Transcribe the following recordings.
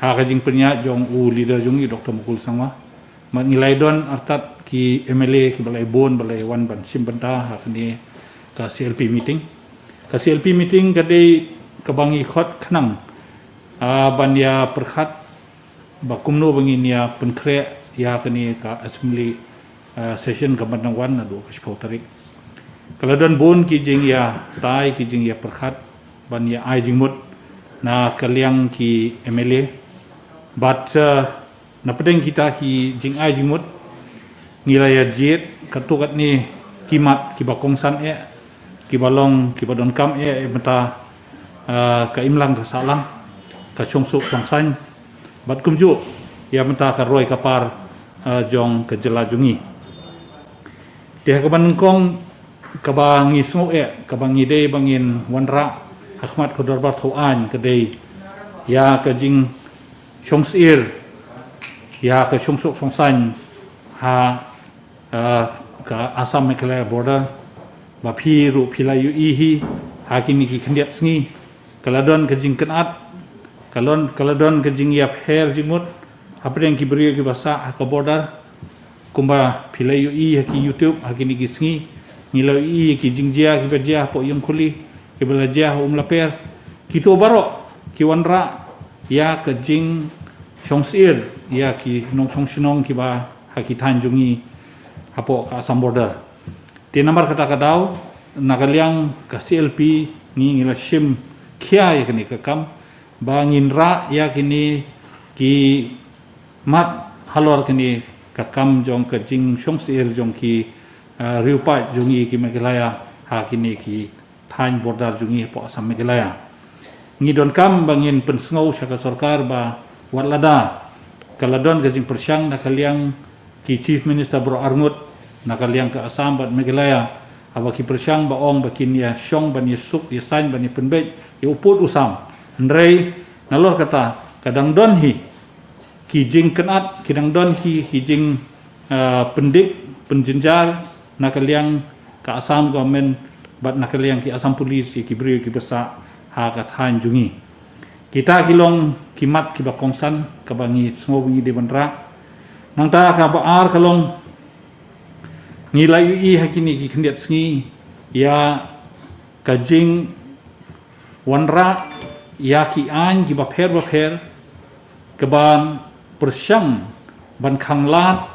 ha ka jing penya jong u leader jungi Dr. Mukul Sangma man ngilai don artat ki MLA ki balai bon balai wan ban simbanta ha ni ka CLP meeting kadai kabangi khot khnang ban ya perkhat ba kumno bangin ya penkre ya kani ka assembly session ka bandang wan adu ka spau tarik kaladon bon ki jing ya tai ki jing ya perkhat ban ya ai jing mut na kaliang ki MLA but na pedeng kita ki jing ai jing mut ngilaya jet katukat ni kimat ki bakongsan ki balong ki badon kam mata ka imlang ka salang ka chongsuk songsan bat kumju ya mata ka roi kapar jong ke jelajungi dia ka banungkong ka bangi sngo ka bangi dei bangin wanra Ahmad Kodor Barthoan kedai ya ka jing chongsir ya ka chongsuk songsan ha ka Assam Meghalaya border ba phi ru philayu ihi hakini ki khendiat sngi kaladon ka jing kenat kaladon ke jing yap her jimut apa yang kiberi ke bahasa ke border kumba philayu ki YouTube hakini ki sngi nilau ki jingjia ki berjia po yung kuli ki belajar laper kito baro ki wanra ya ke jing chongsir ya ki nong chongsinong ki ba haki tanjungi apo ka Assam border di nomor kata kadau nakaliang ka CLP ni ngila shim kia ya kini kekam bangin ra ya kini ki mat halor kini kakam jong ke jing chongsir jong ki riupai jungi ki Meghalaya ha kini ki thain border jungi po Assam Meghalaya ngidon kam bangin pensngau syaka sarkar ba watlada kaladon ke jing persyang nakaliang ki chief minister bro arngut nakaliang ke Assam bat Meghalaya awa ki persyang ba ong bakin ya syong ban yesuk ya sain ban penbet ya uput usam ndrei nalor kata kadang don hi kijing kenat kidang don hi kijing pendik penjenjar nakaliang ka Assam government bat nakaliang ki Assam police ki bri ki besa ha ka than jungi kita kilong kimat ki bakongsan ka bangi sngobi de bandra nang ta ka baar kalong ngilai hakini ki khendiat sngi ya kajing wanra ya ki an ki bapher keban persyang ban khanglat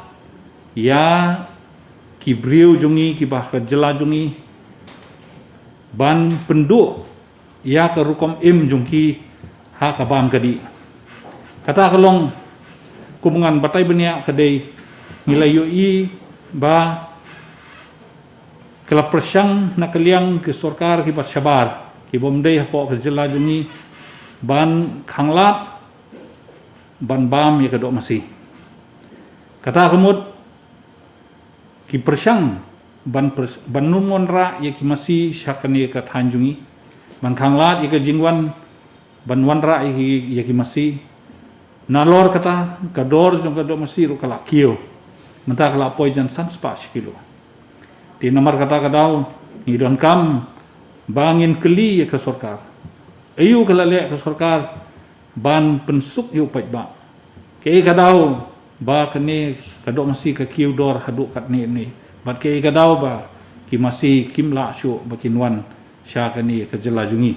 ya ki briu jungi ki bah jela jungi ban penduk ya ke rukom im jungki ha ka bam kadi kata kalong kumungan batai benia kedai ngilai ba kala persyang nakaliang ke sarkar ki bat sabar ki bomdei po ke jela jungi ban khanglat ban bam ya kedok masih kata kemut ki persyang ban numon ra ya ki masih syakani ka tanjungi ban khanglat ya ke jingwan ban wanra ya ki masih nalor kata kador jong kedok masih ru kala kio menta kala poijan sans pa kilo di nomor kata kadau ni don kam bangin keli ya ke sarkar ayu kala le ke sarkar ban pensuk yu pai ba ke kadau ba kene kadok masih ke kiu dor haduk kat ni bat ke kadau ba ki masih kimla syu bakinwan sya kani ke jela jungi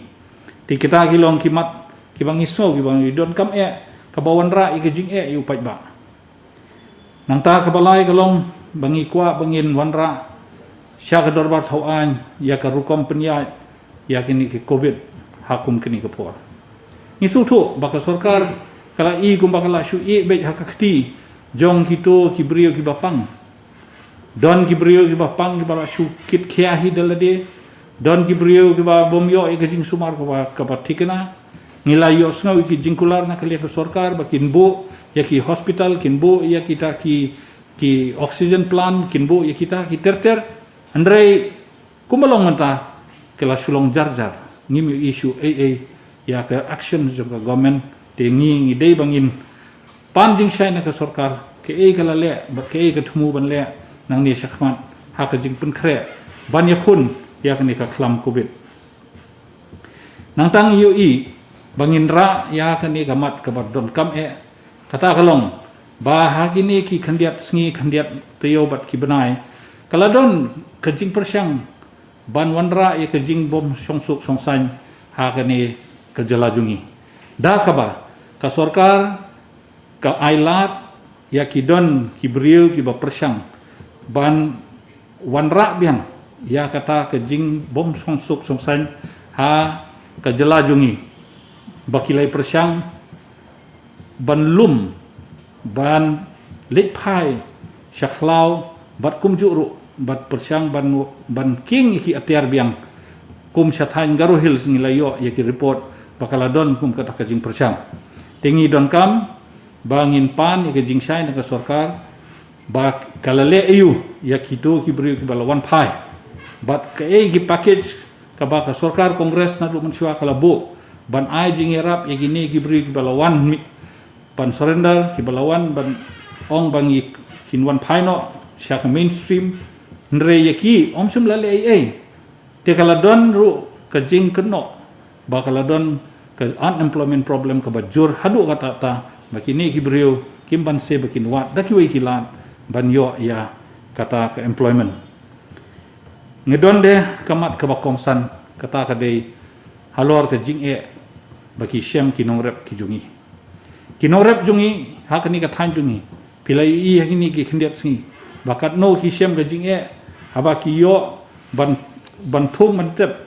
ti kita kilong kimat ki bangiso ki bang don kam ka bawan ra ke jing yu pai ba nang ta ka balai kalong bangi kwa bangin wanra sya ka Dorbar Thauan ya ka rukom penya ya kini ki covid hakum kini ke por ngisu tu baka sarkar kala i kum baka la syu be hakakti jong kito ki brio ki bapang don ki brio ki bapang ki bala syu kit khiahi dalade don ki brio ki ba bomyo e gajing sumar ko ba ka patikena ngilayo snau ki jingkular na kali ke sarkar bakin bo ya ki hospital kin bo ya kita ki oxygen plant kin bo ya kita ki terter andrei kumalong menta kala sulong jarjar ngim issue ya ke action juga government tengi ngidei bangin panjing shaina ke sarkar ke kala le ba ke ke thumu ban le nang ni sakman ha ka jing pun khre ban ya khun ya ke ni ka khlam covid nang tang yu bangindra ya kani gamat kabar don kam kata kalong bahagi ni ki khandiat sngi khandiat tayo bat ki benai kaladon kejing persyang ban wanra ya kejing bom songsuk songsan ha kani kejelajungi da kaba ka sarkar ka ailat ya ki don ki beriu ki ba persyang ban wanra biang ya kata kejing bom songsuk songsan ha kejelajungi bakilai persyang ban lum ban litpai syaklau bat kumjuru bat persyang ban king iki atiar biang kum syathain garuhil singilayo yaki report bakaladon kum kata kajing persyang tingi don kam bangin pan yaki jing syai naka sarkar bak kalale ayu yaki tu ki beri ki balawan pai bat ka gi package ka ba ka sarkar kongres na du mensyua kalabu ban ai jing erap yaki ni ki beri ki balawan ban surrender ki balawan ban ong bangi kinwan paino syak mainstream ndre yaki om sum lale ai te kaladon ru kajing keno ba kaladon ke unemployment problem ka bajur hadu kata ta bakini ki brio kim ban se bakin wat daki wei kilan ban yo ya kata ke employment ngedon de kamat ka bakongsan kata ka dei halor ka jing baki syam kinongrep ki jungi kinorep jungi hakni ka than jungi pilai i hakni ki khendiat singi bakat no ki syam ka jing haba ki yo ban thung man tep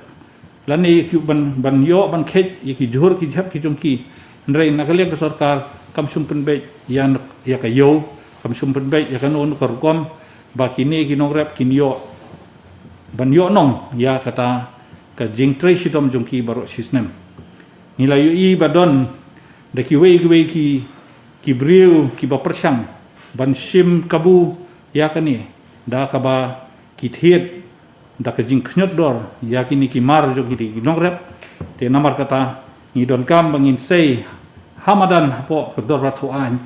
lani ki ban yo ban khet ki jhur ki jhap ki jungki ndrei nakalian ka sarkar kamsum penbe yan ya ka yo kamsum penbe ya kan on korkom bakini kinorep kin yo ban yo nong ya kata ka jing tre shitom jungki baro system nilai i badon da ki wei ki briu ki ba persyang ban sim kabu ya kani da ka ba ki thiet da ka jing khnyot dor ya kini ki mar jo ki nongrep te namar kata ni don kam bangin sei hamadan po ka dor rathu an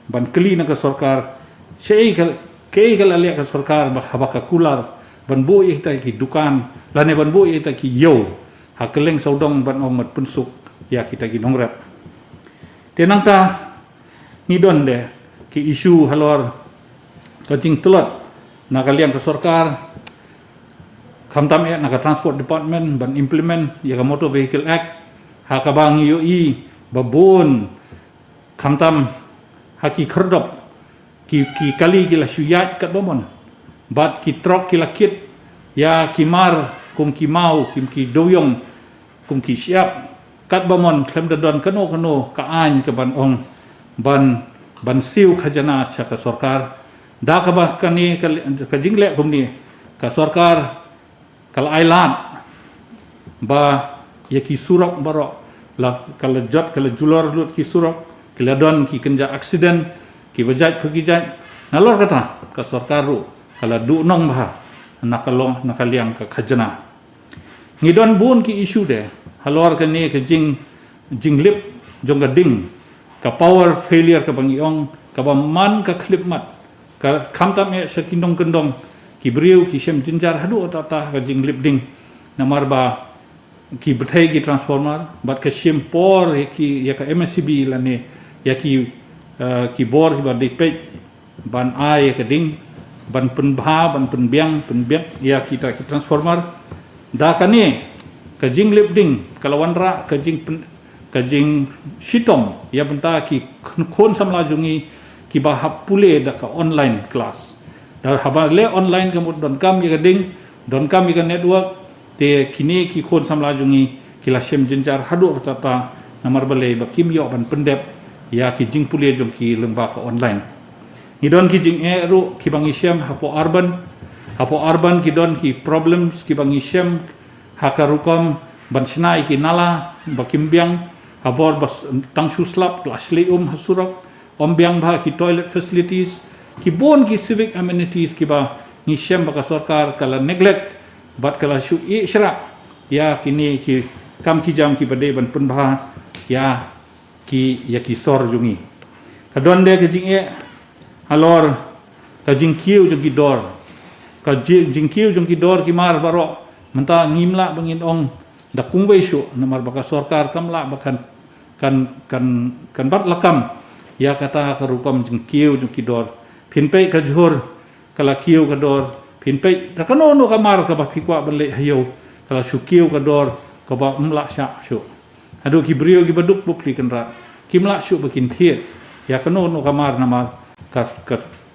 ban kli na ka sarkar sei ke ale ka sarkar ba haba ka kular ban bu ta ki dukan lane ban bu ta ki yo hakeleng saudong ban omat pensuk ya kita ki nongrep tenang ta ni don de ki isu halor kajing telot nakaliang ke sarkar khamtam naka transport department ban implement ya ka motor vehicle act hakabang yoi babon khamtam haki kherdop ki kali kila suyat kat bomon bat ki trok kila kit ya kimar kum ki mau kim ki doyong kum ki siap kat bomon klem dadon kano ka an ke ban ong ban siu khajana sya ka sarkar da ka ba kani ka jingle kum ni ka sarkar kal ailat ba yaki surok baro la kala jot kala julor lut ki surok kala don ki kenja accident ki bajaj phugijaj nalor kata ka sarkar ru kala du nong ba nakalong nakaliang ka khajana ngidon bun ki issue de halor ka ni ka jinglip jong ding ka power failure ka bangiong ka ba man ka klip mat ka khamtam sa kindong kendong ki briu ki sem jinjar hadu ta ka jinglip ding namar ba ki bethai ki transformer bat ka sem por ki ya ka MSCB lane ya ki bor ki ba dipej ban ai ka ding ban penbha ban penbiang ya kita ki transformer da ka ni ka jinglip ding kalawan ra ka jing sitom ya benta ki khon samla jungi ki ba hap pule da ka online class da haba le online ka don kam ya ding don kam ya network te kini ki khon samla jungi kila sem jenjar hadu tata namar bale ba kim yo ban pendep ya ki jing pule jong ki lemba ka online ni don ki jing ru ki bangi sem hapo urban ki don ki problems ki bangi sem hakarukom ban sinai ki nala bakim biang habor bas tang suslap asli hasurok ombiang bah ki toilet facilities ki bon ki civic amenities ki ba ni sem ba ka sarkar kala neglect bat kala shu isra ya kini ki kam ki jam ki bade ban penbha ya ki sor jungi kadon de ke jing halor ka jing kiu jong ki dor ka jing kiu jong ki dor ki mar baro menta ngimla bangin ong da kungwei shu namar baka sarkar kamla bakan kan bat lakam ya kata karukam jeng kiu jeng kidor pinpei kajur kala kiu kador pinpei takano no kamar ka ba pikwa balik hayo kala sukiu kador ka ba mlak sya syu adu ki brio ki baduk bupli kenra ki mlak syu bakin thiet ya kano no kamar nama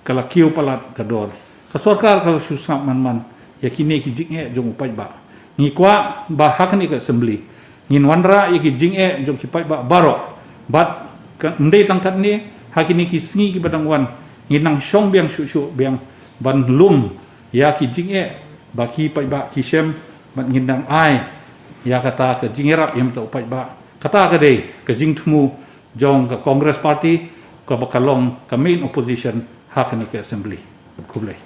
kala kiu palat kador ka sarkar ka susap man ya kini ki jinge jong upai ba ni kwa ba hakni ka assembly ngin wanra ya ki jinge jong ki pai ba baro bat ndai tangkat ni hakini ki sngi ki badang wan nginang shong biang shu biang ban lum ya ki jinge ba ki pai ba ki sem ban nginang ai ya kata ke jingerap yam ta upai ba kata ke dei ke jing tumu jong ka congress party ka bakalong ka main opposition hakni ka assembly kublai